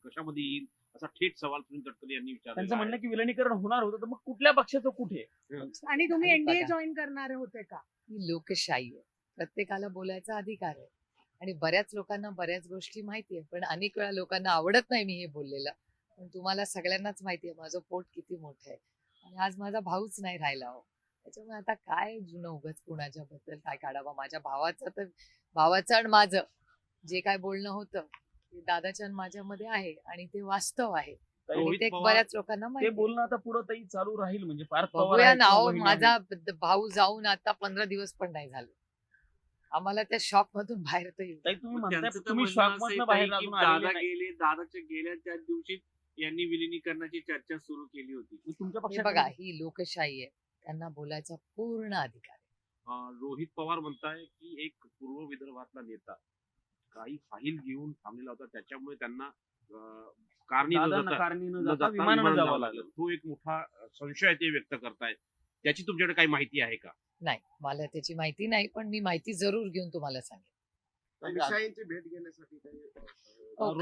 कशामध्ये येईल असा थेट सवाल सुनील तटकरे यांनी त्यांचं विचारला म्हणणं आहे की विलिनीकरण होणार होतं, तर मग कुठल्या पक्षाचं कुठे? आणि तुम्ही आणि एनडीए बघा. जॉईन करणार होते का? ही लोकशाही आहे. प्रत्येकाला बोलायचा अधिकार आहे आणि बऱ्याच लोकांना बऱ्याच गोष्टी माहिती आहे, पण अनेक वेळा लोकांना आवडत नाही मी हे बोललेलं. पण तुम्हाला सगळ्यांनाच माहिती आहे माझं पोट किती मोठं आहे आणि आज माझा भाऊच नाही राहिला हो. त्याच्यामुळे आता काय जुनं उगाच कुणाच्या बद्दल काय काढावं. माझ्या भावाचं आणि माझं जे काय बोलणं होतं ते दादाच्या आणि माझ्यामध्ये आहे आणि ते वास्तव आहे आणि रोहित ते पवार बऱ्याच लोकांना ते माहिती आहे. बोलणं आता पुढे ताई चालू राहील, म्हणजे पार्थ पवार बघूया आहेत ना किंवा अहो, महिला माझा भाऊ जाऊन आता 15 दिवस पण नाही झाले. आम्हाला त्या शॉक मधून बाहेर तर येऊ. ताई तुम्ही म्हणताय त्यांचं तर तुम्ही म्हणणं शॉक असं आहे मधनं बाहेर ताई की अजून आलेले दादा नाही. गेले, दादाच्या गेल्या त्याच दिवशी यांनी विलिनीकरणाची चर्चा सुरू केली होती. मग तुमच्या हे पक्षात बघा ही लोकशाही आहे, त्यांना बोलायचा पूर्ण अधिकार आहे. रोहित पवार म्हणताय की एक पूर्व विदर्भातला नेता काही फाईल घेऊन थांबलेला होता, त्याच्यामुळे त्यांना कारणी न दादांना जाता- कारणी न न जाता जाता विमानानं विमानानं जावं जावं लागलं. लागलं. तो एक मोठा संशय ते व्यक्त करतायत. त्याची तुमच्याकडे काही माहिती आहे का? नाही मला त्याची माहिती नाही, पण मी माहिती जरूर घेऊन तुम्हाला सांगेन. अमितशहांची भेट घेण्यासाठी काही हो,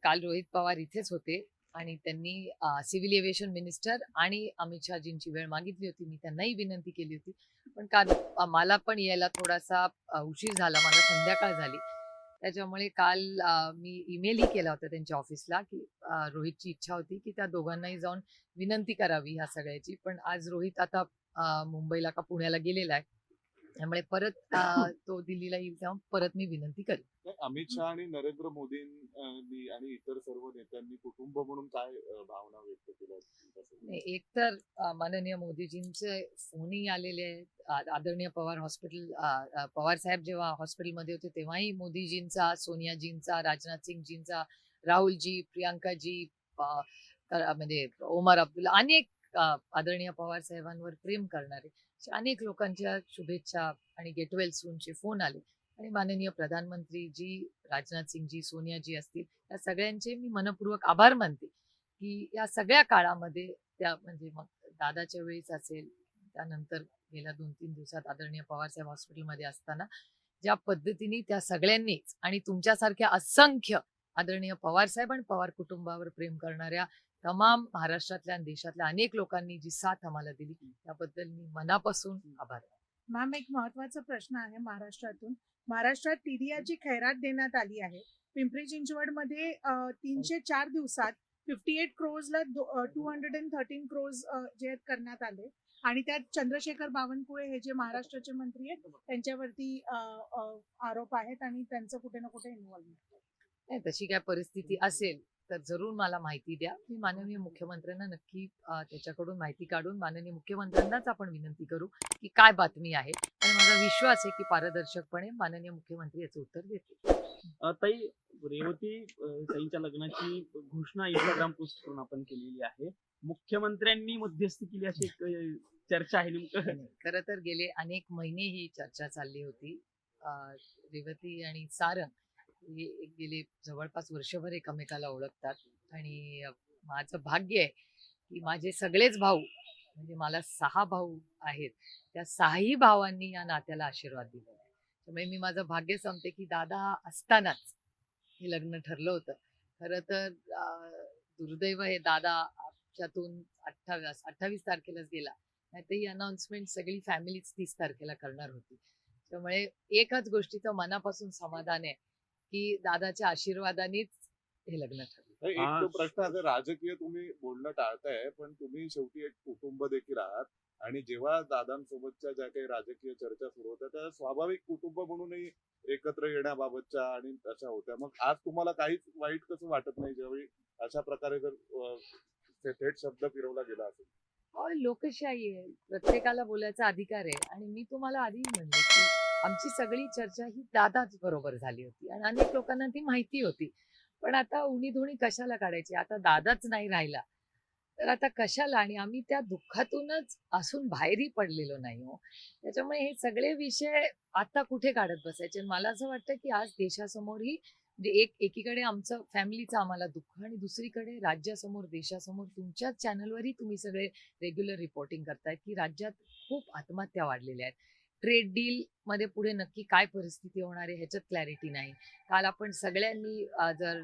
काल रोहित पवार इथेच होते आणि त्यांनी सिव्हिल एव्हिएशन मिनिस्टर आणि अमित शहाजींची वेळ मागितली होती. मी त्यांनाही विनंती केली होती, पण काल मला पण यायला थोडासा उशीर झाला, मला संध्याकाळ झाली. त्याच्यामुळे काल मी ईमेलही केला होता त्यांच्या ऑफिसला की रोहितची इच्छा होती की त्या दोघांनाही जाऊन विनंती करावी ह्या सगळ्याची. पण आज रोहित आता मुंबईला का पुण्याला गेलेला आहे, त्यामुळे परत तो दिल्लीला येईल तेव्हा परत मी विनंती करेन. अमित शहा आणि नरेंद्र मोदींनी आणि इतर सर्व नेत्यांनी कुटुंब म्हणून काय भावना व्यक्त केल्या नाही, एक तर माननीय मोदीजींचे फोनही आलेले आहेत. आदरणीय पवार साहेब जेव्हा हॉस्पिटलमध्ये होते तेव्हाही मोदीजींचा, सोनियाजींचा, राजनाथ सिंगजींचा, राहुलजी, प्रियांकाजी, म्हणजे ओमर अब्दुल्ला, अनेक आदरणीय पवार साहेबांवर प्रेम करणारे अनेक लोकांच्या शुभेच्छा आणि गेट वेल सूनचे फोन आले आणि माननीय प्रधानमंत्री जी, राजनाथ सिंगजी, सोनियाजी असतील, या सगळ्यांचे मी मनपूर्वक आभार मानते की या सगळ्या काळामध्ये त्या, म्हणजे मग दादाच्या वेळीच असेल, त्यानंतर गेल्या 2-3 दिवसात आदरणीय पवारसाहेब हॉस्पिटलमध्ये असताना ज्या पद्धतीने त्या सगळ्यांनीच आणि तुमच्यासारख्या असंख्य आदरणीय पवारसाहेब आणि पवार कुटुंबावर प्रेम करणाऱ्या तमाम महाराष्ट्रातल्या आणि देशातल्या अनेक लोकांनी जी साथ आम्हाला दिली त्याबद्दल मी मनापासून आभार मानते. मॅम, एक महत्वाचा प्रश्न आहे महाराष्ट्रातून. महाराष्ट्रात टीडीआरची खैरात देण्यात आली आहे. पिंपरी चिंचवडमध्ये 304 दिवसात 58 क्रोर्सला 213 क्रोर्स जे आहेत करण्यात आले आणि त्यात चंद्रशेखर बावनकुळे हे जे महाराष्ट्राचे मंत्री आहेत त्यांच्यावरती आरोप आहेत आणि त्यांचं कुठे ना कुठे इन्व्हॉल्वमेंट. नाही, तशी काय परिस्थिती असेल तर जरूर मला माहिती द्या. मी माननीय मुख्यमंत्र्यांना नक्की त्याच्याकडून माहिती काढून माननीय मुख्यमंत्र्यांनाच आपण विनंती करू की काय बातमी आहे आणि माझा विश्वास आहे की पारदर्शकपणे माननीय मुख्यमंत्री याचं उत्तर देतील. ताई, रेवती ताईंच्या लग्नाची घोषणा इंस्टाग्राम पोस्ट करून आपण केलेली आहे. मुख्यमंत्र्यांनी मध्यस्थी केली अशी एक चर्चा आहे. नेमकं खरं तर गेले अनेक महिने ही चर्चा चालली होती. रेवती आणि सारंग हे गेले जवळपास वर्षभर एकमेकाला ओळखतात आणि माझं भाग्य आहे की माझे सगळेच भाऊ, म्हणजे मला 6 भाऊ आहेत, त्या 6ही भावांनी या नात्याला आशीर्वाद दिला. त्यामुळे मी माझं भाग्य समते की दादा असतानाच हे लग्न ठरलं होतं. खरं तर दुर्दैव हे दादा आमच्यातून 28 तारखेलाच गेला, नाही तर ही अनाउन्समेंट सगळी फॅमिलीच 30 तारखेला करणार होती. त्यामुळे एकच गोष्टीचं मनापासून समाधान आहे की दादाच्या आशीर्वादानेच हे लग्न ठरलं. एक तो प्रश्न आहे, राजकीय तुम्ही बोलणं टाळताय, पण तुम्ही शेवटी एक कुटुंब देखील आहात आणि जेव्हा दादांसोबतच्या ज्या काही राजकीय चर्चा सुरू होत्या त्या स्वाभाविक कुटुंब म्हणूनही एकत्र येण्याबाबतच्या आणि अशा होत्या. मग आज तुम्हाला काहीच वाईट कसं वाटत नाही ज्यावेळी अशा प्रकारे जर थेट शब्द फिरवला गेला असेल? लोकशाही आहे, प्रत्येकाला बोलायचा अधिकार आहे आणि मी तुम्हाला आधी म्हणले की आमची सगळी चर्चा ही दादाच बरोबर झाली होती आणि अनेक लोकांना ती माहिती होती. पण आता उणीधुणी कशाला काढायची? आता दादाच नाही राहिला तर आता कशाला? आणि आम्ही त्या दुःखातूनच असून बाहेरही पडलेलो नाही हो. त्याच्यामुळे हे सगळे विषय आता कुठे काढत बसायचे? मला असं वाटतं की आज देशासमोरही, म्हणजे एकीकडे आमचं फॅमिलीचं आम्हाला दुःख आणि दुसरीकडे राज्यासमोर, देशासमोर तुमच्याच चॅनलवरही तुम्ही सगळे रेग्युलर रिपोर्टिंग करतायत की राज्यात खूप आत्महत्या वाढलेल्या आहेत. ट्रेड डील मध्ये पुढे नक्की काय परिस्थिती होणार आहे ह्याच्यात क्लॅरिटी नाही. काल आपण सगळ्यांनी जर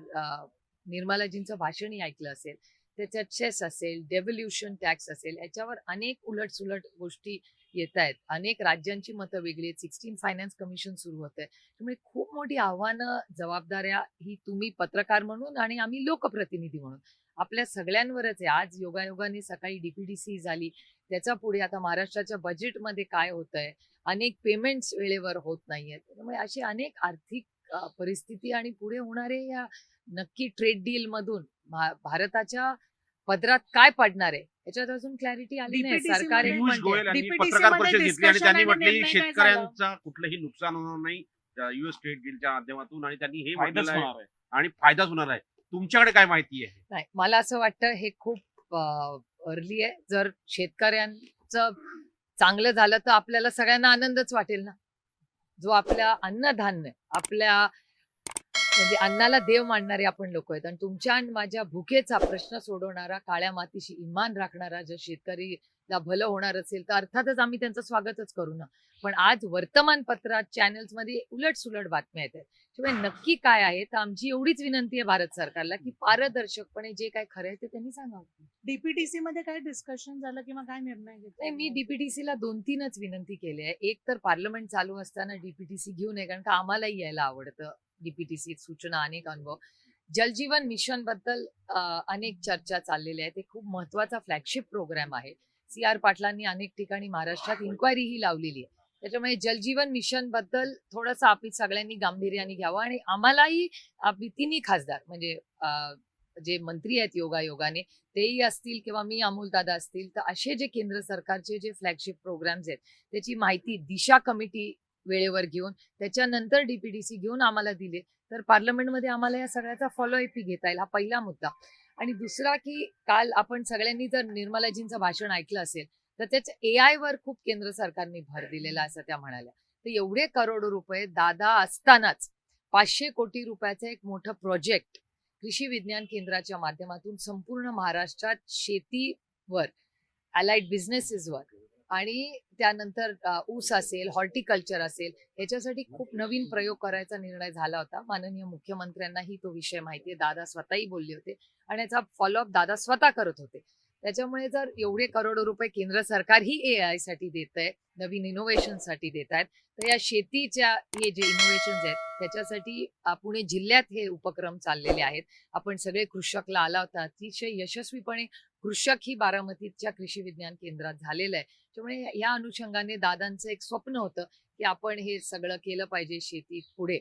निर्मलाजींचं भाषणही ऐकलं असेल, त्याच्यात चेस असेल, डेव्होल्युशन टॅक्स असेल, याच्यावर अनेक उलटसुलट गोष्टी येत आहेत. अनेक राज्यांची मतं वेगळी आहेत. 16 फायनान्स कमिशन सुरू होतंय. त्यामुळे खूप मोठी आव्हानं, जबाबदाऱ्या ही तुम्ही पत्रकार म्हणून आणि आम्ही लोकप्रतिनिधी म्हणून आपल्या सगळ्यांवरच आहे. आज योगायोगाने सकाळी डीपीडीसी झाली, त्याच्या पुढे आता महाराष्ट्राच्या बजेटमध्ये काय होतंय, अनेक पेमेंट्स वेळेवर होत नाहीयेत. त्यामुळे अशी अनेक आर्थिक परिस्थिती आणि पुढे होणारे या नक्की ट्रेड डील मधून भारताच्या पदरात काय पडणार आहे याच्यात अजून क्लॅरिटी आली नाही. DPTC सरकार एक मध्ये पियुष म्हणते गोयल यांनी DPTC पत्रकार मध्ये परिषद घेतली आणि discussion त्यांनी आणि म्हटले निर्णय काय झाला? शेतकऱ्यांचा कुठलंही नुकसान होणार नाही युएस ट्रेड डीलच्या माध्यमातून, आणि त्यांनी हे फायदाच म्हटलेलं आहे होणार आहे. आणि फायदाच होणार आहे. तुमच्याकडे काय माहिती आहे? नाही, मला असं वाटतं हे खूप अर्ली आहे. जर शेतकऱ्यांचं चांगलं झालं तर आपल्याला सगळ्यांना आनंदच वाटेल ना. जो आपल्या अन्नधान्य, आपल्या म्हणजे अन्नाला देव मानणारे आपण लोक आहेत, आणि तुमच्या आणि माझ्या भुकेचा प्रश्न सोडवणारा, काळ्या मातीशी इमान राखणारा जर शेतकरीला भलं होणार असेल तर अर्थातच आम्ही त्यांचं स्वागतच करू ना. पण आज वर्तमानपत्रात, चॅनल्स मध्ये उलट सुलट बातम्या येत आहेत. त्यामुळे नक्की काय आहे तर आमची एवढीच विनंती आहे भारत सरकारला की पारदर्शकपणे जे काय खरं आहे ते त्यांनी सांगावं. डीपीटीसी मध्ये काय डिस्कशन झालं किंवा काय निर्णय नाही, घेतला? मी डीपीटीसीला 2-3च विनंती केली आहे. एक तर पार्लमेंट चालू असताना डीपीटीसी घेऊ नये, कारण का आम्हालाही यायला आवडतं डीपीटीसी सूचना, अनेक अनुभव. जलजीवन मिशन बद्दल अनेक चर्चा चाललेल्या आहेत. एक खूप महत्वाचा फ्लॅगशिप प्रोग्राम आहे. CR पाटलांनी अनेक ठिकाणी महाराष्ट्रात इन्क्वायरीही लावलेली आहे. त्याच्यामुळे जलजीवन मिशन बद्दल थोडंसं आपण सगळ्यांनी गांभीर्याने घ्यावं, आणि आम्हालाही आपली तिन्ही खासदार म्हणजे जे मंत्री आहेत योगायोगाने तेही असतील किंवा मी अमोलदादा असतील, तर असे जे केंद्र सरकारचे जे फ्लॅगशिप प्रोग्राम्स आहेत त्याची माहिती दिशा कमिटी वेळेवर घेऊन त्याच्यानंतर डीपीडीसी घेऊन आम्हाला दिले तर पार्लमेंटमध्ये आम्हाला या सगळ्याचा फॉलोअप घेता येईल. हा पहिला मुद्दा. आणि दुसरा की काल आपण सगळ्यांनी जर निर्मलाजींचं भाषण ऐकलं असेल तर त्याच्या AI वर खूप केंद्र सरकारने भर दिलेला असं त्या म्हणाल्या. तर एवढे करोडो रुपये दादा असतानाच 500 कोटी रुपयाचं एक मोठं प्रोजेक्ट कृषी विज्ञान केंद्राच्या माध्यमातून संपूर्ण महाराष्ट्रात शेतीवर, अलाइड बिझनेसेसवर आणि त्यानंतर ऊस असेल, हॉर्टिकल्चर असेल, याच्यासाठी खूप नवीन प्रयोग करायचा निर्णय झाला होता. माननीय मुख्यमंत्र्यांनाही तो विषय माहिती आहे. दादा स्वतःही बोलले होते आणि याचा फॉलोअप दादा स्वतः करत होते. त्याच्यामुळे जर एवढे करोडो रुपये केंद्र सरकार ही AI साठी देत आहे, नवीन इनोव्हेशन साठी देत आहेत, तर या शेतीच्या हे जे इनोव्हेशन आहेत त्याच्यासाठी पुणे जिल्ह्यात हे उपक्रम चाललेले आहेत. आपण सगळे कृषकला आला होता. अतिशय यशस्वीपणे कृषक ही बारामतीच्या कृषी विज्ञान केंद्रात झालेलं आहे. त्यामुळे या अनुषंगाने दादांचं एक स्वप्न होतं की आपण हे सगळं केलं पाहिजे शेतीत पुढे.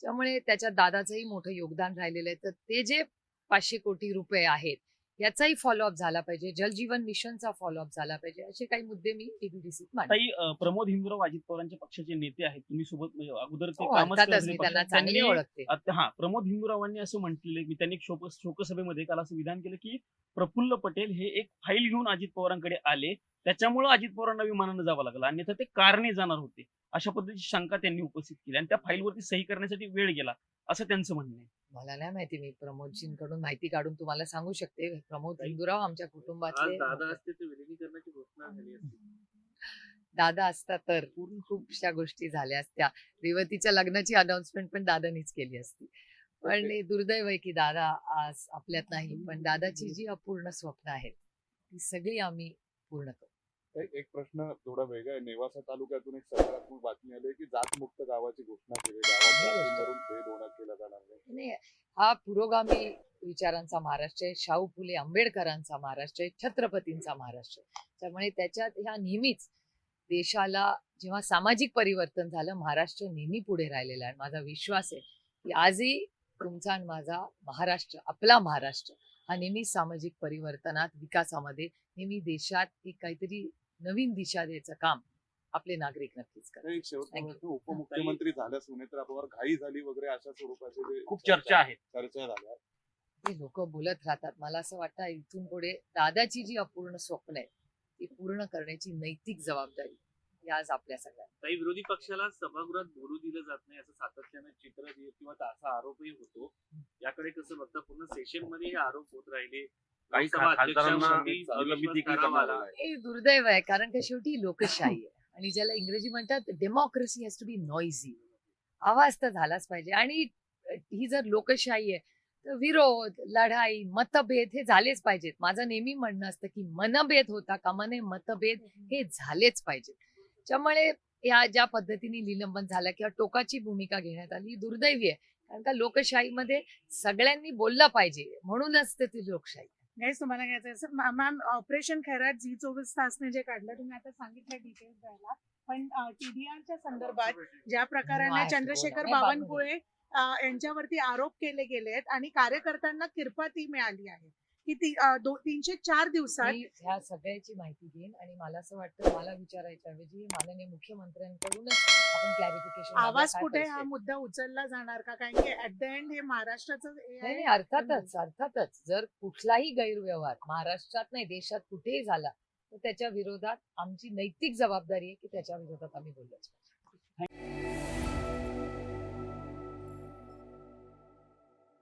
त्यामुळे त्याच्यात दादाचंही मोठं योगदान राहिलेलं आहे. तर ते जे 500 कोटी रुपये आहेत याचाही फॉलोअप झाला पाहिजे, जलजीवन मिशनचा फॉलोअप झाला पाहिजे, असे काही मुद्दे मी डीपीडीसीत मांडले. ताई, प्रमोद हिंगराव अजित पवारांच्या पक्षाचे नेते आहेत, तुम्ही सोबत म्हणजे अगोदर ते हो, कामच अर्थातच केलेले मी पक्षात. त्यांना चांगली त्यांनी ओळखते. आता प्रमोद हिंगरावांनी असं म्हटलेलं की त्यांनी एक शोकसभेमध्ये काल असं विधान केलं की प्रफुल्ल पटेल हे एक फाईल घेऊन अजित पवारांकडे आले, त्याच्यामुळे अजित पवारांना विमानानं जावं लागलं, अन्यथा ते कारने जाणार होते, अशा पद्धतीची शंका त्यांनी उपस्थित केली आणि त्या फाईलवरती सही करण्यासाठी वेळ गेला असं त्यांचं म्हणणं आहे. मला नाही माहिती, मी प्रमोदजींकडून माहिती काढून तुम्हाला सांगू शकते. प्रमोद हिंदुराव आमच्या कुटुंबातले. असते तर विलिनीकरणाची घोषणा झाली असती. दादा असता तर खूपशा गोष्टी झाल्या असत्या. रेवतीच्या लग्नाची अनाउन्समेंट पण दादानीच केली असती. पण हे दुर्दैव आहे की दादा आज आपल्यात नाही. पण दादाची जी अपूर्ण स्वप्न आहेत ती सगळी आम्ही पूर्ण करू. एक प्रश्न थोडा वेगळा आहे. नेवासा तालुक्यातून एक सकारात्मक बातमी आली की जातमुक्त गावाची घोषणा केली. गावात जातींवरून भेदभाव केला जाणार नाही. नाही, हा पुरोगामी विचारांचा महाराष्ट्र आहे, शाहू फुले आंबेडकरांचा महाराष्ट्र आहे, छत्रपतींचा महाराष्ट्र आहे. त्यामुळे त्याच्यात ह्या नेहमीच देशाला जेव्हा सामाजिक परिवर्तन झालं, महाराष्ट्र नेहमी पुढे राहिलेला आहे. माझा विश्वास आहे की आजही तुमचा आणि माझा महाराष्ट्र, आपला महाराष्ट्र हा नेहमी सामाजिक परिवर्तनात, विकासामध्ये नेहमी देशात एक काहीतरी नवीन दिशा द्यायचं काम आपले नागरिक नक्कीच करतात. एक शेवटचा प्रश्न, उपमुख्यमंत्री झाल्या सुनेत्रा पवार, घाई झाली वगैरे अशा स्वरूपाचे जे खूप चर्चा आहे. चर्चा झाल्या. हे लोक बोलत राहतात. मला असं वाटतं इथून पुढे दादाची जी अपूर्ण स्वप्न आहे ती पूर्ण करण्याची नैतिक जबाबदारी ही आज आपल्या सगळ्या. काही विरोधी पक्षाला सभागृहात बोलू दिलं जात नाही असं सातत्यानं चित्र किंवा असा आरोपही होतो. याकडे कसं बघता? पूर्ण सेशन मध्ये हे आरोप होत राहिले. काही लोकसभा खासदारांना अध्यक्षांवरती निलंबित देखील अविश्वास करण्यात ठराव आला आला. आहे. हे दुर्दैव आहे, कारण का शेवटी लोकशाही आहे. आणि ज्याला इंग्रजी म्हणतात डेमोक्रेसी हॅज टू बी नॉइझी. आवाज तर झालाच पाहिजे. आणि ही जर लोकशाही आहे तर विरोध, लढाई, मतभेद हे झालेच पाहिजेत. माझं नेहमी म्हणणं असतं की मनभेद होता कामा नये, मतभेद हे झालेच पाहिजेत. त्यामुळे या ज्या पद्धतीने निलंबन झालं किंवा टोकाची भूमिका घेण्यात आली ही दुर्दैवी आहे. कारण का लोकशाहीमध्ये सगळ्यांनी बोललं पाहिजे, म्हणूनच तर ती लोकशाही. गाईज तुम्हाला घ्यायचं असेल मॅम, ऑपरेशन खैरात झी 24 तासने जे काढलं तुम्ही आता सांगितलं डिटेल्स द्यायला, पण TDRच्या संदर्भात ज्या प्रकाराने नाही, चंद्रशेखर बोला. बावनकुळे यांच्यावरती आरोप केले गेलेत आणि कार्यकर्त्यांना किरपाती मिळाली आहे की 304 दिवसात मी ह्या सगळ्याची माहिती घेईन आणि मला असं वाटतं मला विचारायच्या ऐवजी माननीय मुख्यमंत्र्यांकडूनच आपण क्लॅरिफिकेशन आवाज कुठे हा मुद्दा उचलला जाणार का? कारण की ऍट द एंड हे महाराष्ट्राचं हे नाही आहे. अर्थातच जर कुठलाही गैरव्यवहार महाराष्ट्रात नाही देशात कुठेही झाला तर त्याच्या विरोधात आमची नैतिक जबाबदारी आहे की त्याच्या विरोधात आम्ही बोललोच पाहिजे.